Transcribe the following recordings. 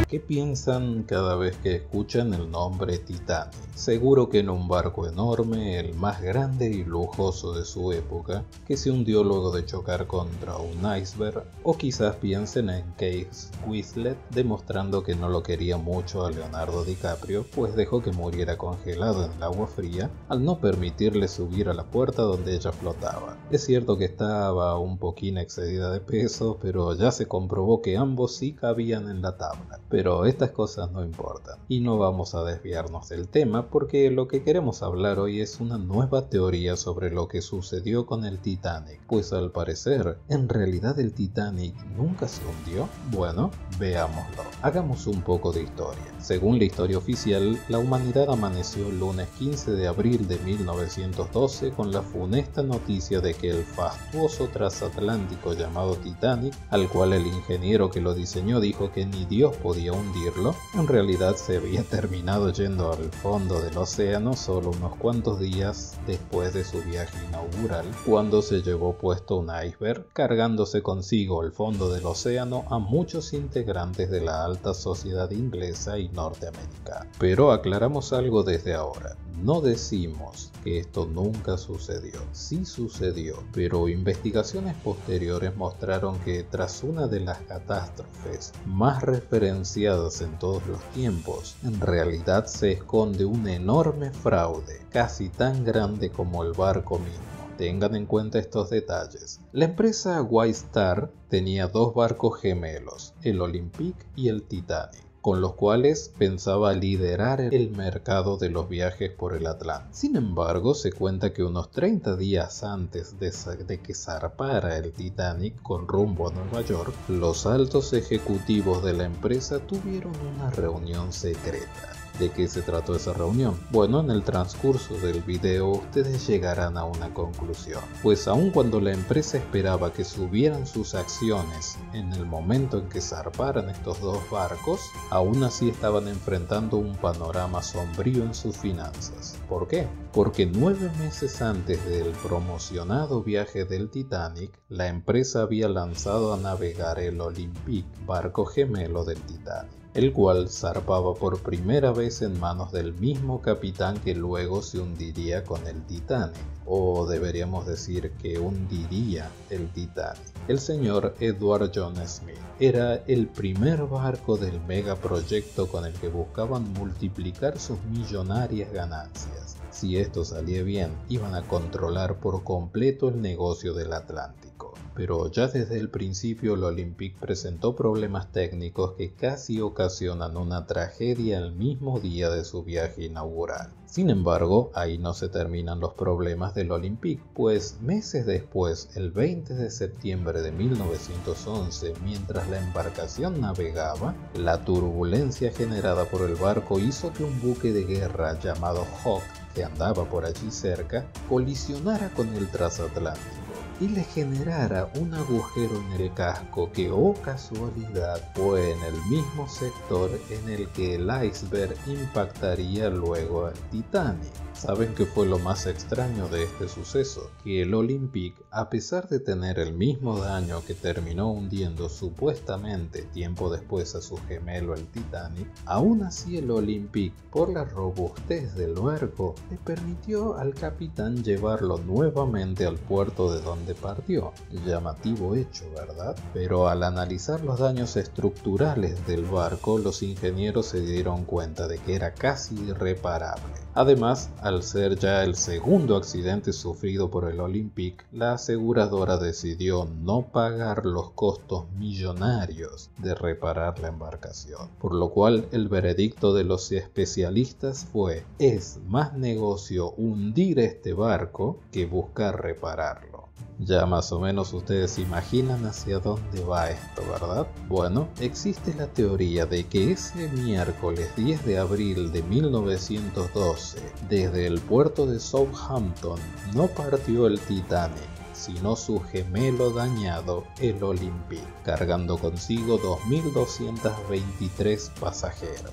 ¿Qué piensan cada vez que escuchan el nombre Titanic? Seguro que en un barco enorme, el más grande y lujoso de su época, que se hundió luego de chocar contra un iceberg, o quizás piensen en Kate Winslet demostrando que no lo quería mucho a Leonardo DiCaprio, pues dejó que muriera congelado en el agua fría al no permitirle subir a la puerta donde ella flotaba. Es cierto que estaba un poquín excedida de peso, pero ya se comprobó que ambos sí cabían en la tabla. Pero estas cosas no importan, y no vamos a desviarnos del tema porque lo que queremos hablar hoy es una nueva teoría sobre lo que sucedió con el Titanic, pues al parecer, ¿en realidad el Titanic nunca se hundió? Bueno, veámoslo. Hagamos un poco de historia. Según la historia oficial, la humanidad amaneció el lunes 15 de abril de 1912 con la funesta noticia de que el fastuoso transatlántico llamado Titanic, al cual el ingeniero que lo diseñó dijo que ni Dios podía hundirlo, en realidad se había terminado yendo al fondo del océano solo unos cuantos días después de su viaje inaugural, cuando se llevó puesto un iceberg, cargándose consigo al fondo del océano a muchos integrantes de la alta sociedad inglesa y norteamericana. Pero aclaramos algo desde ahora. No decimos que esto nunca sucedió. Sí sucedió, pero investigaciones posteriores mostraron que tras una de las catástrofes más referenciadas en todos los tiempos, en realidad se esconde un enorme fraude, casi tan grande como el barco mismo. Tengan en cuenta estos detalles. La empresa White Star tenía dos barcos gemelos, el Olympic y el Titanic, con los cuales pensaba liderar el mercado de los viajes por el Atlántico. Sin embargo, se cuenta que unos 30 días antes de que zarpara el Titanic con rumbo a Nueva York, los altos ejecutivos de la empresa tuvieron una reunión secreta. ¿De qué se trató esa reunión? Bueno, en el transcurso del video ustedes llegarán a una conclusión, pues aun cuando la empresa esperaba que subieran sus acciones en el momento en que zarparan estos dos barcos, aún así estaban enfrentando un panorama sombrío en sus finanzas. ¿Por qué? Porque 9 meses antes del promocionado viaje del Titanic, la empresa había lanzado a navegar el Olympic, barco gemelo del Titanic, el cual zarpaba por primera vez en manos del mismo capitán que luego se hundiría con el Titanic, o deberíamos decir que hundiría el Titanic. El señor Edward John Smith era el primer barco del megaproyecto con el que buscaban multiplicar sus millonarias ganancias. Si esto salía bien, iban a controlar por completo el negocio del Atlántico. Pero ya desde el principio el Olympic presentó problemas técnicos que casi ocasionan una tragedia el mismo día de su viaje inaugural. Sin embargo, ahí no se terminan los problemas del Olympic, pues meses después, el 20 de septiembre de 1911, mientras la embarcación navegaba, la turbulencia generada por el barco hizo que un buque de guerra llamado Hawk, que andaba por allí cerca, colisionara con el transatlántico y le generara un agujero en el casco que, oh casualidad, fue en el mismo sector en el que el iceberg impactaría luego al Titanic. ¿Saben qué fue lo más extraño de este suceso? Que el Olympic, a pesar de tener el mismo daño que terminó hundiendo supuestamente tiempo después a su gemelo el Titanic, aún así el Olympic, por la robustez del barco, le permitió al capitán llevarlo nuevamente al puerto de donde partió. Llamativo hecho, ¿verdad? Pero al analizar los daños estructurales del barco, los ingenieros se dieron cuenta de que era casi irreparable. Además, al ser ya el segundo accidente sufrido por el Olympic, la aseguradora decidió no pagar los costos millonarios de reparar la embarcación, por lo cual el veredicto de los especialistas fue: es más negocio hundir este barco que buscar repararlo. Ya más o menos ustedes imaginan hacia dónde va esto, ¿verdad? Bueno, existe la teoría de que ese miércoles 10 de abril de 1912, desde el puerto de Southampton, no partió el Titanic, sino su gemelo dañado, el Olympic, cargando consigo 2.223 pasajeros.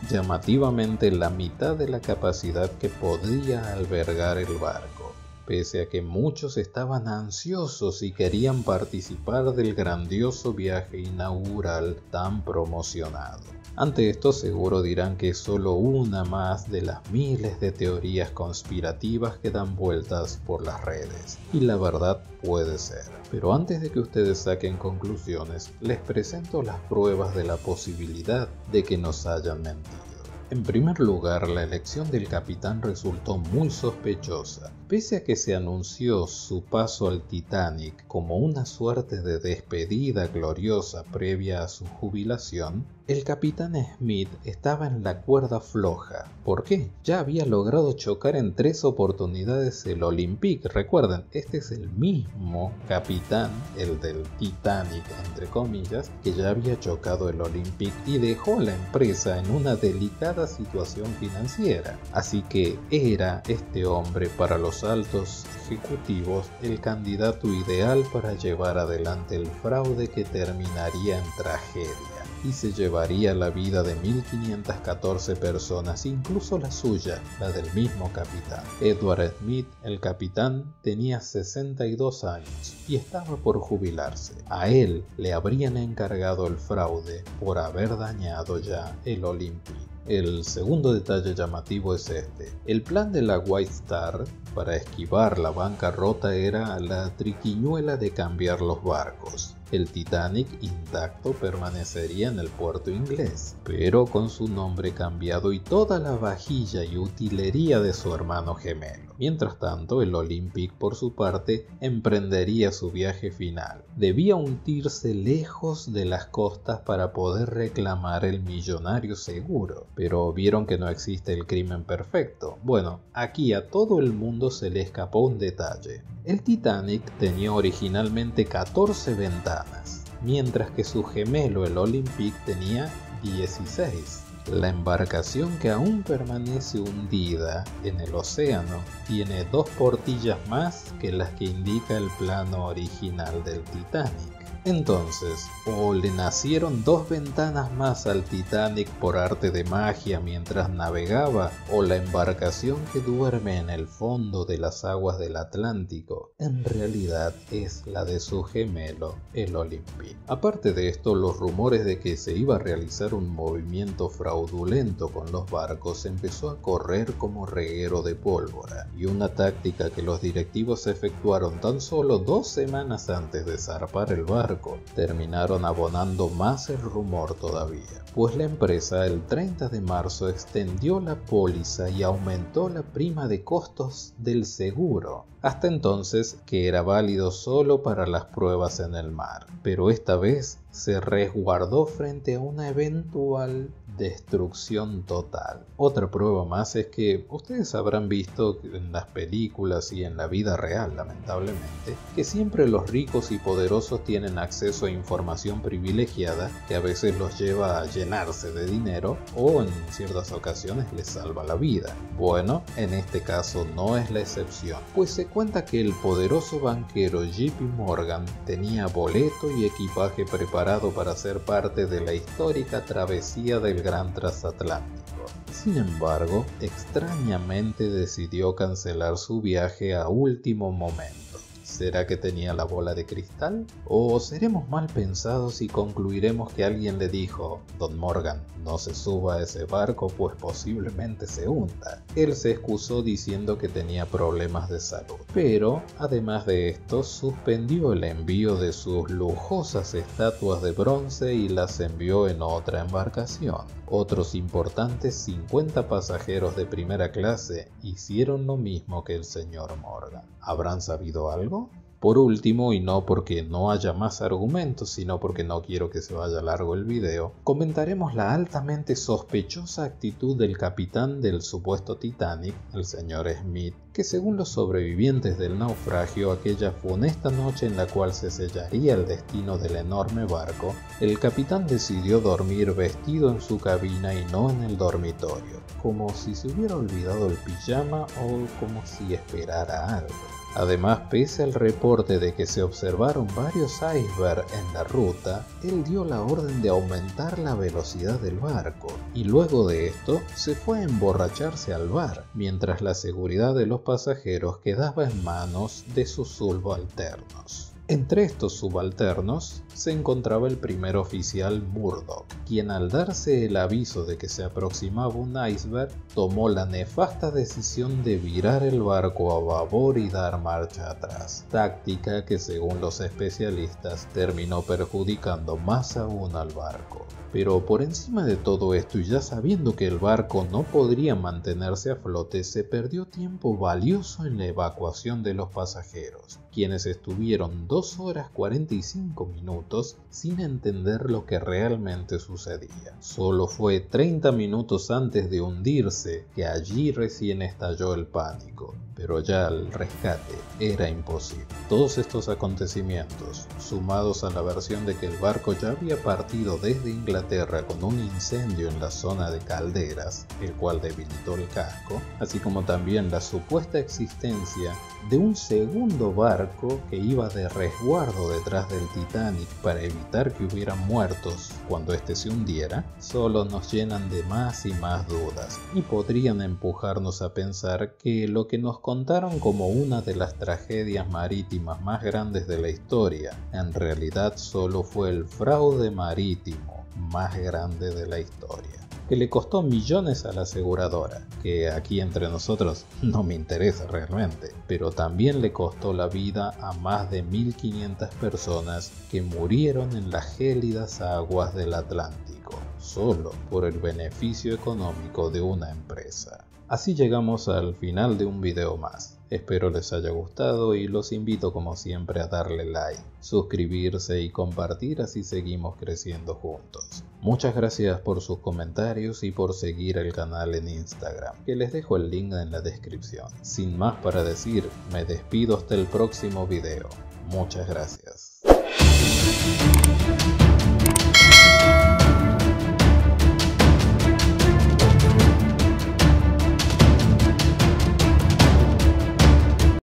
Llamativamente la mitad de la capacidad que podía albergar el barco. pese a que muchos estaban ansiosos y querían participar del grandioso viaje inaugural tan promocionado. Ante esto seguro dirán que es solo una más de las miles de teorías conspirativas que dan vueltas por las redes. Y la verdad puede ser. Pero antes de que ustedes saquen conclusiones, les presento las pruebas de la posibilidad de que nos hayan mentido. En primer lugar, la elección del capitán resultó muy sospechosa. Pese a que se anunció su paso al Titanic como una suerte de despedida gloriosa previa a su jubilación, el capitán Smith estaba en la cuerda floja. ¿Por qué? Ya había logrado chocar en 3 oportunidades el Olympic. Recuerden, este es el mismo capitán, el del Titanic, entre comillas, que ya había chocado el Olympic y dejó a la empresa en una delicada situación financiera. Así que era este hombre para los altos ejecutivos el candidato ideal para llevar adelante el fraude que terminaría en tragedia y se llevaría la vida de 1514 personas, incluso la suya, la del mismo capitán. Edward Smith, el capitán, tenía 62 años y estaba por jubilarse. A él le habrían encargado el fraude por haber dañado ya el Olympic. El segundo detalle llamativo es este. El plan de la White Star para esquivar la bancarrota era la triquiñuela de cambiar los barcos. El Titanic intacto permanecería en el puerto inglés, pero con su nombre cambiado y toda la vajilla y utilería de su hermano gemelo. Mientras tanto, el Olympic, por su parte, emprendería su viaje final. Debía hundirse lejos de las costas para poder reclamar el millonario seguro, pero vieron que no existe el crimen perfecto. Bueno, aquí a todo el mundo se le escapó un detalle. El Titanic tenía originalmente 14 ventanas, mientras que su gemelo, el Olympic, tenía 16. La embarcación, que aún permanece hundida en el océano, tiene 2 portillas más que las que indica el plano original del Titanic. Entonces, o le nacieron 2 ventanas más al Titanic por arte de magia mientras navegaba, o la embarcación que duerme en el fondo de las aguas del Atlántico en realidad es la de su gemelo, el Olympic. Aparte de esto, los rumores de que se iba a realizar un movimiento fraudulento con los barcos empezó a correr como reguero de pólvora, y una táctica que los directivos efectuaron tan solo 2 semanas antes de zarpar el barco terminaron abonando más el rumor todavía, pues la empresa el 30 de marzo extendió la póliza y aumentó la prima de costos del seguro, hasta entonces que era válido solo para las pruebas en el mar, pero esta vez se resguardó frente a una eventual destrucción total. Otra prueba más es que ustedes habrán visto en las películas y en la vida real, lamentablemente, que siempre los ricos y poderosos tienen acceso a información privilegiada que a veces los lleva a llenarse de dinero o en ciertas ocasiones les salva la vida. Bueno, en este caso no es la excepción, pues se cuenta que el poderoso banquero JP Morgan tenía boleto y equipaje preparado para ser parte de la histórica travesía del Gran Transatlántico. Sin embargo, extrañamente decidió cancelar su viaje a último momento. ¿Será que tenía la bola de cristal? ¿O seremos mal pensados y concluiremos que alguien le dijo: Don Morgan, no se suba a ese barco pues posiblemente se hunda? Él se excusó diciendo que tenía problemas de salud, pero además de esto suspendió el envío de sus lujosas estatuas de bronce y las envió en otra embarcación. Otros importantes 50 pasajeros de primera clase hicieron lo mismo que el señor Morgan. ¿Habrán sabido algo? Por último, y no porque no haya más argumentos, sino porque no quiero que se vaya largo el video, comentaremos la altamente sospechosa actitud del capitán del supuesto Titanic, el señor Smith, que según los sobrevivientes del naufragio, aquella funesta noche en la cual se sellaría el destino del enorme barco, el capitán decidió dormir vestido en su cabina y no en el dormitorio, como si se hubiera olvidado el pijama o como si esperara algo. Además, pese al reporte de que se observaron varios icebergs en la ruta, él dio la orden de aumentar la velocidad del barco y luego de esto se fue a emborracharse al bar, mientras la seguridad de los pasajeros quedaba en manos de sus subalternos. Entre estos subalternos se encontraba el primer oficial Murdoch, quien al darse el aviso de que se aproximaba un iceberg, tomó la nefasta decisión de virar el barco a babor y dar marcha atrás, táctica que según los especialistas terminó perjudicando más aún al barco. Pero por encima de todo esto y ya sabiendo que el barco no podría mantenerse a flote, se perdió tiempo valioso en la evacuación de los pasajeros, quienes estuvieron 2 horas 45 minutos sin entender lo que realmente sucedía. Solo fue 30 minutos antes de hundirse que allí recién estalló el pánico, pero ya el rescate era imposible. Todos estos acontecimientos, sumados a la versión de que el barco ya había partido desde Inglaterra con un incendio en la zona de calderas, el cual debilitó el casco, así como también la supuesta existencia de un segundo barco que iba de resguardo detrás del Titanic para evitar que hubieran muertos cuando este se hundiera, solo nos llenan de más y más dudas y podrían empujarnos a pensar que lo que nos contaron como una de las tragedias marítimas más grandes de la historia, en realidad solo fue el fraude marítimo más grande de la historia, que le costó millones a la aseguradora, que aquí entre nosotros no me interesa realmente, pero también le costó la vida a más de 1500 personas que murieron en las gélidas aguas del Atlántico, solo por el beneficio económico de una empresa. Así llegamos al final de un video más. Espero les haya gustado y los invito como siempre a darle like, suscribirse y compartir, así seguimos creciendo juntos. Muchas gracias por sus comentarios y por seguir el canal en Instagram, que les dejo el link en la descripción. Sin más para decir, me despido hasta el próximo video. Muchas gracias.